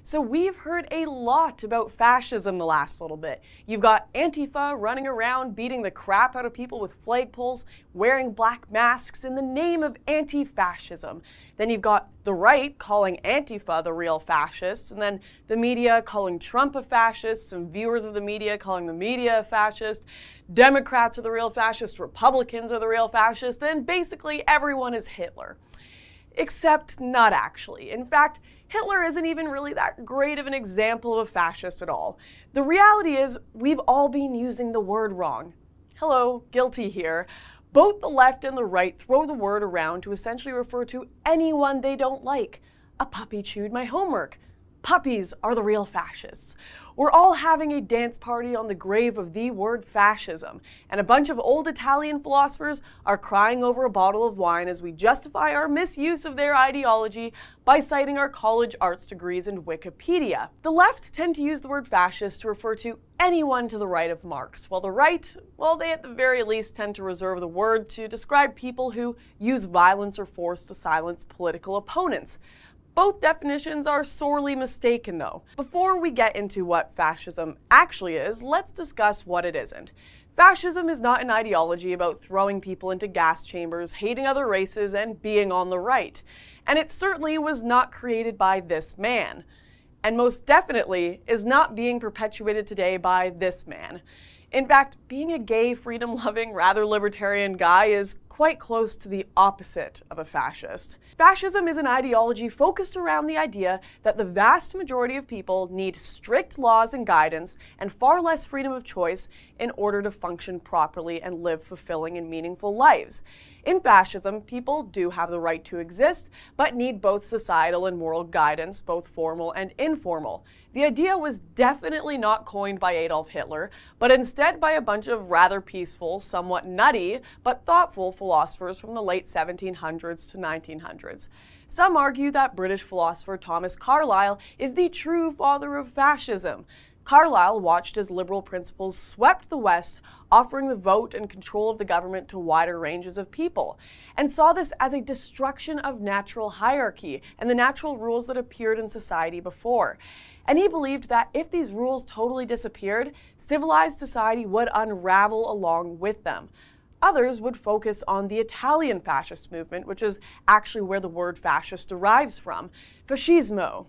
So we've heard a lot about fascism the last little bit. You've got Antifa running around beating the crap out of people with flagpoles, wearing black masks in the name of anti-fascism. Then you've got the right calling Antifa the real fascists, and then the media calling Trump a fascist, some viewers of the media calling the media a fascist, Democrats are the real fascists, Republicans are the real fascists, and basically everyone is Hitler. Except not actually. In fact, Hitler isn't even really that great of an example of a fascist at all. The reality is, we've all been using the word wrong. Hello, guilty here. Both the left and the right throw the word around to essentially refer to anyone they don't like. A puppy chewed my homework. Puppies are the real fascists. We're all having a dance party on the grave of the word fascism, and a bunch of old Italian philosophers are crying over a bottle of wine as we justify our misuse of their ideology by citing our college arts degrees and Wikipedia. The left tend to use the word fascist to refer to anyone to the right of Marx, while the right, well, they at the very least tend to reserve the word to describe people who use violence or force to silence political opponents. Both definitions are sorely mistaken, though. Before we get into what fascism actually is, let's discuss what it isn't. Fascism is not an ideology about throwing people into gas chambers, hating other races, and being on the right. And it certainly was not created by this man. And most definitely is not being perpetuated today by this man. In fact, being a gay, freedom-loving, rather libertarian guy is quite close to the opposite of a fascist. Fascism is an ideology focused around the idea that the vast majority of people need strict laws and guidance and far less freedom of choice in order to function properly and live fulfilling and meaningful lives. In fascism, people do have the right to exist, but need both societal and moral guidance, both formal and informal. The idea was definitely not coined by Adolf Hitler, but instead by a bunch of rather peaceful, somewhat nutty, but thoughtful philosophers from the late 1700s to 1900s. Some argue that British philosopher Thomas Carlyle is the true father of fascism. Carlyle watched as liberal principles swept the West, offering the vote and control of the government to wider ranges of people, and saw this as a destruction of natural hierarchy and the natural rules that appeared in society before. And he believed that if these rules totally disappeared, civilized society would unravel along with them. Others would focus on the Italian fascist movement, which is actually where the word fascist derives from, fascismo.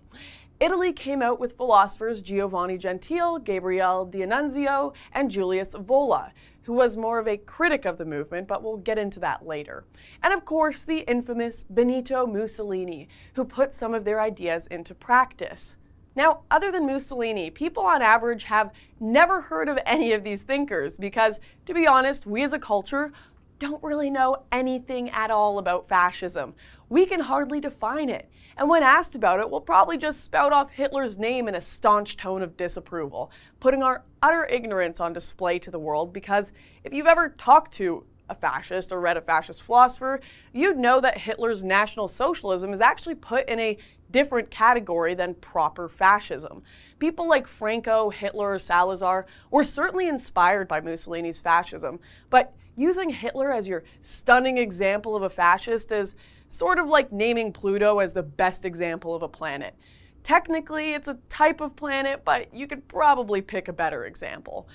Italy came out with philosophers Giovanni Gentile, Gabriele D'Annunzio, and Julius Evola, who was more of a critic of the movement, but we'll get into that later. And of course, the infamous Benito Mussolini, who put some of their ideas into practice. Now, other than Mussolini, people on average have never heard of any of these thinkers because, to be honest, we as a culture don't really know anything at all about fascism. We can hardly define it. And when asked about it, we'll probably just spout off Hitler's name in a staunch tone of disapproval, putting our utter ignorance on display to the world because if you've ever talked to a fascist or read a fascist philosopher, you'd know that Hitler's National Socialism is actually put in a different category than proper fascism. People like Franco, Hitler, or Salazar were certainly inspired by Mussolini's fascism, but using Hitler as your stunning example of a fascist is sort of like naming Pluto as the best example of a planet. Technically, it's a type of planet, but you could probably pick a better example.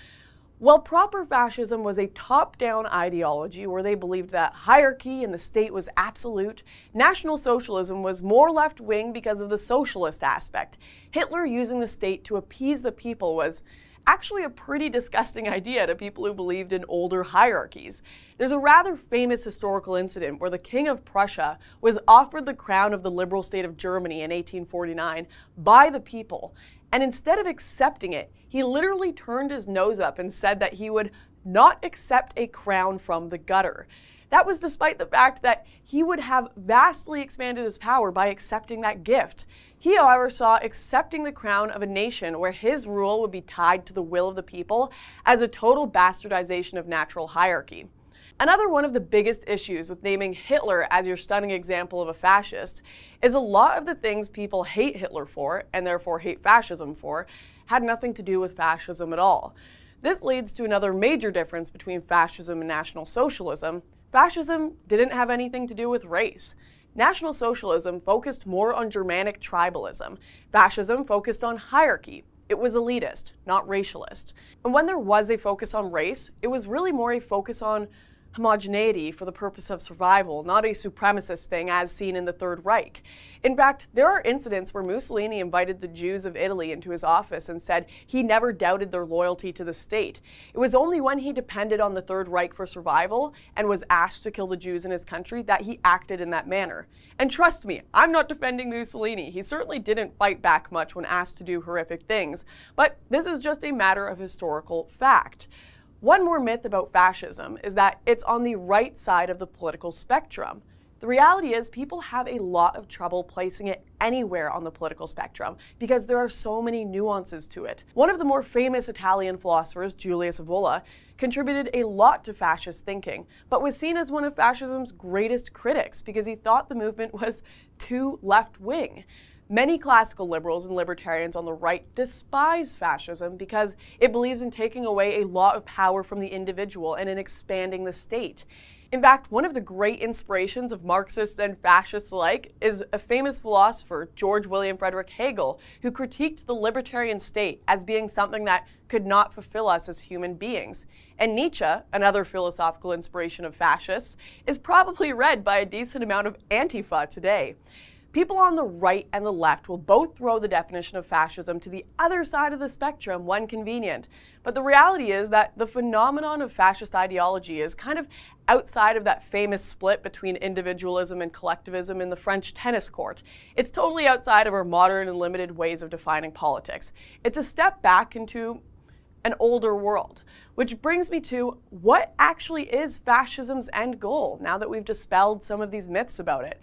While proper fascism was a top-down ideology where they believed that hierarchy in the state was absolute, National Socialism was more left-wing because of the socialist aspect. Hitler using the state to appease the people was actually a pretty disgusting idea to people who believed in older hierarchies. There's a rather famous historical incident where the King of Prussia was offered the crown of the liberal state of Germany in 1849 by the people. And instead of accepting it, he literally turned his nose up and said that he would not accept a crown from the gutter. That was despite the fact that he would have vastly expanded his power by accepting that gift. He, however, saw accepting the crown of a nation where his rule would be tied to the will of the people as a total bastardization of natural hierarchy. Another one of the biggest issues with naming Hitler as your stunning example of a fascist is a lot of the things people hate Hitler for, and therefore hate fascism for, had nothing to do with fascism at all. This leads to another major difference between fascism and National Socialism. Fascism didn't have anything to do with race. National Socialism focused more on Germanic tribalism. Fascism focused on hierarchy. It was elitist, not racialist. And when there was a focus on race, it was really more a focus on homogeneity for the purpose of survival, not a supremacist thing as seen in the Third Reich. In fact, there are incidents where Mussolini invited the Jews of Italy into his office and said he never doubted their loyalty to the state. It was only when he depended on the Third Reich for survival and was asked to kill the Jews in his country that he acted in that manner. And trust me, I'm not defending Mussolini. He certainly didn't fight back much when asked to do horrific things, but this is just a matter of historical fact. One more myth about fascism is that it's on the right side of the political spectrum. The reality is people have a lot of trouble placing it anywhere on the political spectrum because there are so many nuances to it. One of the more famous Italian philosophers, Julius Evola, contributed a lot to fascist thinking, but was seen as one of fascism's greatest critics because he thought the movement was too left-wing. Many classical liberals and libertarians on the right despise fascism because it believes in taking away a lot of power from the individual and in expanding the state. In fact, one of the great inspirations of Marxists and fascists alike is a famous philosopher, George William Frederick Hegel, who critiqued the libertarian state as being something that could not fulfill us as human beings. And Nietzsche, another philosophical inspiration of fascists, is probably read by a decent amount of Antifa today. People on the right and the left will both throw the definition of fascism to the other side of the spectrum when convenient. But the reality is that the phenomenon of fascist ideology is kind of outside of that famous split between individualism and collectivism in the French tennis court. It's totally outside of our modern and limited ways of defining politics. It's a step back into an older world. Which brings me to what actually is fascism's end goal now that we've dispelled some of these myths about it.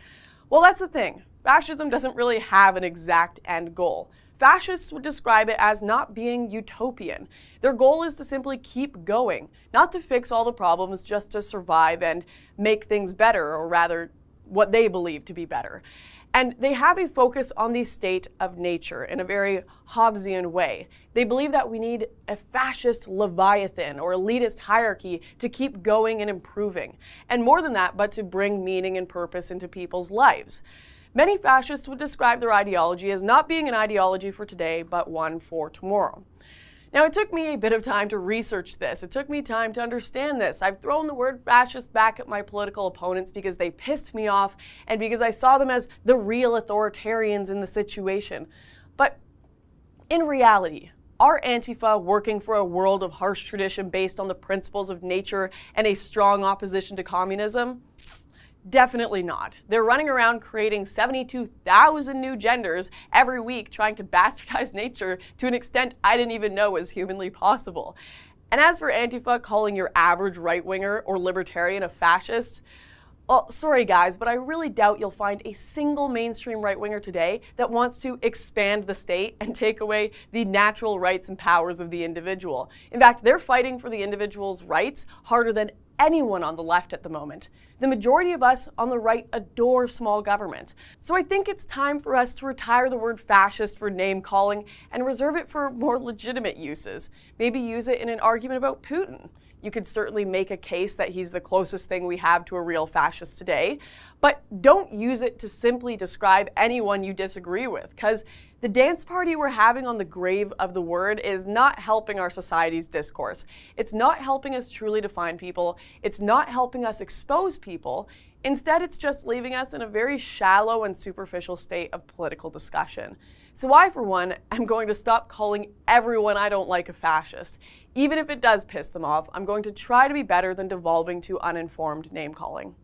Well, that's the thing. Fascism doesn't really have an exact end goal. Fascists would describe it as not being utopian. Their goal is to simply keep going, not to fix all the problems, just to survive and make things better, or rather, what they believe to be better. And they have a focus on the state of nature in a very Hobbesian way. They believe that we need a fascist leviathan or elitist hierarchy to keep going and improving. And more than that, but to bring meaning and purpose into people's lives. Many fascists would describe their ideology as not being an ideology for today, but one for tomorrow. Now, it took me a bit of time to research this. It took me time to understand this. I've thrown the word fascist back at my political opponents because they pissed me off and because I saw them as the real authoritarians in the situation. But in reality, are Antifa working for a world of harsh tradition based on the principles of nature and a strong opposition to communism? Definitely not. They're running around creating 72,000 new genders every week trying to bastardize nature to an extent I didn't even know was humanly possible. And as for Antifa calling your average right-winger or libertarian a fascist, well, sorry guys, but I really doubt you'll find a single mainstream right-winger today that wants to expand the state and take away the natural rights and powers of the individual. In fact, they're fighting for the individual's rights harder than anyone on the left at the moment. The majority of us on the right adore small government. So I think it's time for us to retire the word fascist for name calling and reserve it for more legitimate uses. Maybe use it in an argument about Putin. You could certainly make a case that he's the closest thing we have to a real fascist today, but don't use it to simply describe anyone you disagree with, because the dance party we're having on the grave of the word is not helping our society's discourse. It's not helping us truly define people. It's not helping us expose people. Instead, it's just leaving us in a very shallow and superficial state of political discussion. So I, for one, am going to stop calling everyone I don't like a fascist. Even if it does piss them off, I'm going to try to be better than devolving to uninformed name-calling.